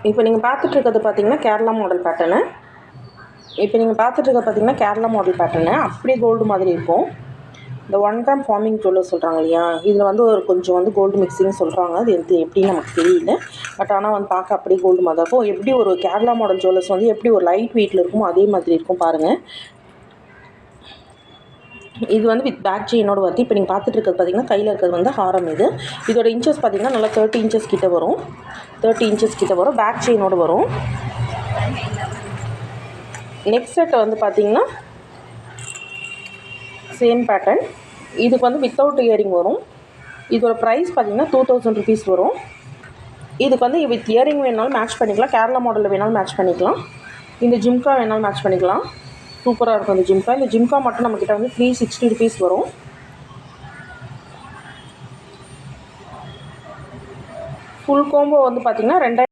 இப்போ நீங்கள் பார்த்துட்ருக்கிறது பார்த்திங்கன்னா Kerala model pattern. Kerala model pattern அப்படியே கோல்டு மாதிரி இருக்கும். இந்த 1 கிராம் ஃபார்மிங் ஜுவல்லர் சொல்கிறாங்க இல்லையா, இதில் வந்து ஒரு கொஞ்சம் வந்து கோல்டு மிக்சிங் சொல்கிறாங்க. அது எப்படின்னு நமக்கு தெரியல. பட் ஆனால் வந்து பார்க்க அப்படியே கோல்டு மாதிரி இருக்கும். எப்படி ஒரு கேரளா மாடல் ஜுவல்லர்ஸ் வந்து எப்படி ஒரு லைட் வெயிட்டில் இருக்குமோ அதே மாதிரி இருக்கும் பாருங்கள். இது வந்து வித் பேக் செயினோட வருது. இப்போ நீங்கள் பார்த்துட்டு இருக்கிறது பார்த்திங்கன்னா கையில் இருக்கிறது வந்து ஹாரம். இதோட இன்ச்சஸ் பார்த்திங்கன்னா நல்லா 30 இன்ச்சஸ் கிட்ட வரும். 30 இன்ச்சஸ் கிட்ட வரும். பேக் செயினோட வரும். நெக்ஸ்ட் செட் வந்து பார்த்திங்கன்னா சேம் பேட்டர்ன். இதுக்கு வந்து வித்தவுட் இயரிங் வரும். இதோட ப்ரைஸ் பார்த்திங்கன்னா 2000 ருபீஸ் வரும். இதுக்கு வந்து வித் இயரிங் வேணாலும் மேட்ச் பண்ணிக்கலாம். கேரளா மாடலில் வேணாலும் மேட்ச் பண்ணிக்கலாம். இந்த ஜிம்கா வேணாலும் மேட்ச் பண்ணிக்கலாம். சூப்பராக இருக்கும் இந்த ஜிம்கா. இந்த ஜிம்கா மட்டும் நம்மக்கிட்ட வந்து 360 ருபீஸ் வரும். ஃபுல் கோம்போ வந்து பார்த்திங்கன்னா 2000